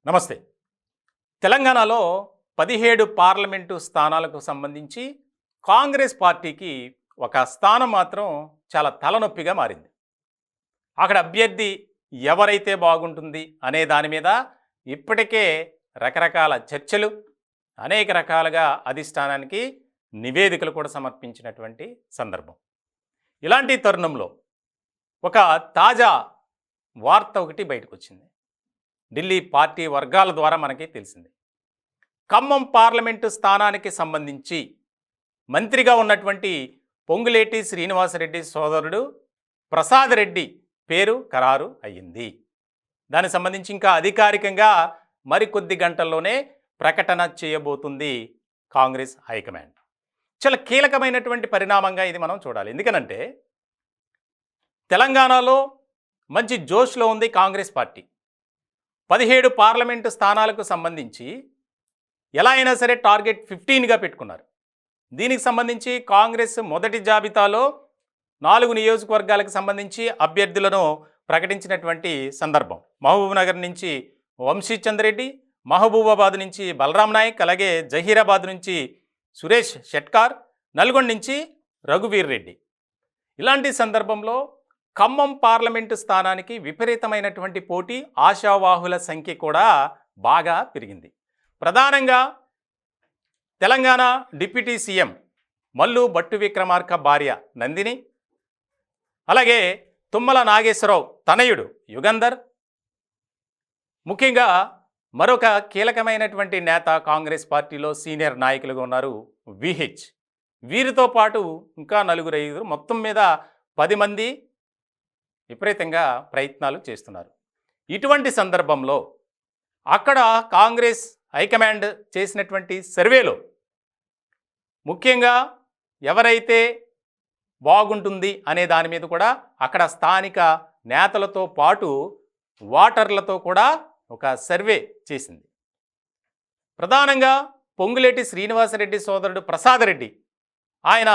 నమస్తే. తెలంగాణలో 17 పార్లమెంటు స్థానాలకు సంబంధించి కాంగ్రెస్ పార్టీకి ఒక స్థానం మాత్రం చాలా తలనొప్పిగా మారింది. అక్కడ అభ్యర్థి ఎవరైతే బాగుంటుంది అనే దాని మీద ఇప్పటికే రకరకాల చర్చలు, అనేక రకాలుగా అధిష్టానానికి నివేదికలు కూడా సమర్పించినటువంటి సందర్భం. ఇలాంటి తరుణంలో ఒక తాజా వార్త ఒకటి బయటకు వచ్చింది. ఢిల్లీ పార్టీ వర్గాల ద్వారా మనకి తెలిసింది. ఖమ్మం పార్లమెంటు స్థానానికి సంబంధించి మంత్రిగా ఉన్నటువంటి పొంగులేటి శ్రీనివాసరెడ్డి సోదరుడు ప్రసాద్ రెడ్డి పేరు ఖరారు అయ్యింది. దానికి సంబంధించి ఇంకా అధికారికంగా మరికొద్ది గంటల్లోనే ప్రకటన చేయబోతుంది కాంగ్రెస్ హైకమాండ్. చాలా కీలకమైనటువంటి పరిణామంగా ఇది మనం చూడాలి. ఎందుకనంటే తెలంగాణలో మంచి జోష్లో ఉంది కాంగ్రెస్ పార్టీ. 17 పార్లమెంటు స్థానాలకు సంబంధించి ఎలా అయినా సరే టార్గెట్ 15గా పెట్టుకున్నారు. దీనికి సంబంధించి కాంగ్రెస్ మొదటి జాబితాలో 4 నియోజకవర్గాలకు సంబంధించి అభ్యర్థులను ప్రకటించినటువంటి సందర్భం. మహబూబ్నగర్ నుంచి వంశీచంద్రెడ్డి, మహబూబాబాద్ నుంచి బలరాం నాయక్, అలాగే జహీరాబాద్ నుంచి సురేష్ షెట్కార్, నల్గొండ నుంచి రఘువీర్ రెడ్డి. ఇలాంటి సందర్భంలో ఖమ్మం పార్లమెంటు స్థానానికి విపరీతమైనటువంటి పోటీ, ఆశావాహుల సంఖ్య కూడా బాగా పెరిగింది. ప్రధానంగా తెలంగాణ డిప్యూటీ సీఎం మల్లు భట్టు విక్రమార్క భార్య నందిని, అలాగే తుమ్మల నాగేశ్వరరావు తనయుడు యుగంధర్, ముఖ్యంగా మరొక కీలకమైనటువంటి నేత కాంగ్రెస్ పార్టీలో సీనియర్ నాయకులుగా ఉన్నారు విహెచ్. వీరితో పాటు ఇంకా 4-5 మొత్తం మీద 10 మంది విపరీతంగా ప్రయత్నాలు చేస్తున్నారు. ఇటువంటి సందర్భంలో అక్కడ కాంగ్రెస్ హైకమాండ్ చేసినటువంటి సర్వేలో ముఖ్యంగా ఎవరైతే బాగుంటుంది అనే దాని మీద కూడా అక్కడ స్థానిక నేతలతో పాటు ఓటర్లతో కూడా ఒక సర్వే చేసింది. ప్రధానంగా పొంగులేటి శ్రీనివాసరెడ్డి సోదరుడు ప్రసాద్ రెడ్డి, ఆయన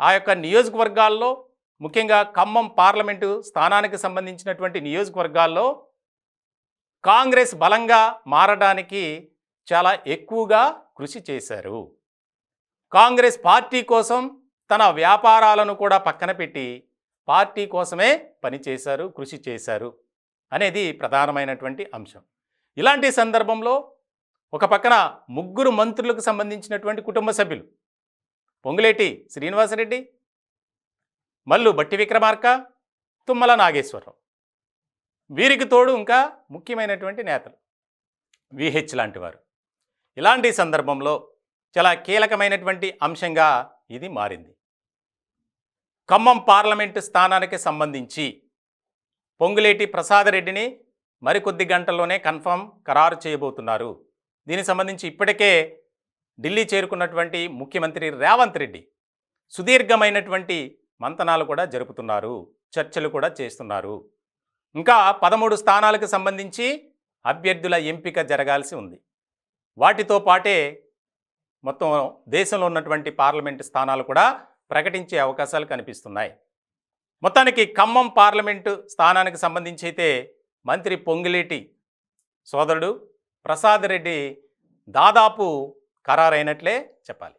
ఆ యొక్క నియోజకవర్గాల్లో ముఖ్యంగా ఖమ్మం పార్లమెంటు స్థానానికి సంబంధించినటువంటి నియోజకవర్గాల్లో కాంగ్రెస్ బలంగా మారడానికి చాలా ఎక్కువగా కృషి చేశారు. కాంగ్రెస్ పార్టీ కోసం తన వ్యాపారాలను కూడా పక్కన పెట్టి పార్టీ కోసమే పనిచేశారు, కృషి చేశారు అనేది ప్రధానమైనటువంటి అంశం. ఇలాంటి సందర్భంలో ఒక పక్కన 3 మంత్రులకు సంబంధించినటువంటి కుటుంబ సభ్యులు పొంగులేటి శ్రీనివాసరెడ్డి, మల్లు భట్టి విక్రమార్క, తుమ్మల నాగేశ్వరరావు, వీరికి తోడు ఇంకా ముఖ్యమైనటువంటి నేతలు విహెచ్ లాంటి వారు. ఇలాంటి సందర్భంలో చాలా కీలకమైనటువంటి అంశంగా ఇది మారింది. ఖమ్మం పార్లమెంటు స్థానానికి సంబంధించి పొంగులేటి ప్రసాద్ రెడ్డిని మరికొద్ది గంటల్లోనే ఖరారు చేయబోతున్నారు. దీనికి సంబంధించి ఇప్పటికే ఢిల్లీ చేరుకున్నటువంటి ముఖ్యమంత్రి రేవంత్ రెడ్డి సుదీర్ఘమైనటువంటి మంతనాలు కూడా జరుపుతున్నారు, చర్చలు కూడా చేస్తున్నారు. ఇంకా 13 స్థానాలకు సంబంధించి అభ్యర్థుల ఎంపిక జరగాల్సి ఉంది. వాటితో పాటే మొత్తం దేశంలో ఉన్నటువంటి పార్లమెంటు స్థానాలు కూడా ప్రకటించే అవకాశాలు కనిపిస్తున్నాయి. మొత్తానికి ఖమ్మం పార్లమెంటు స్థానానికి సంబంధించి అయితే మంత్రి పొంగులేటి సోదరుడు ప్రసాద్ రెడ్డి దాదాపు ఖరారైనట్లే చెప్పాలి.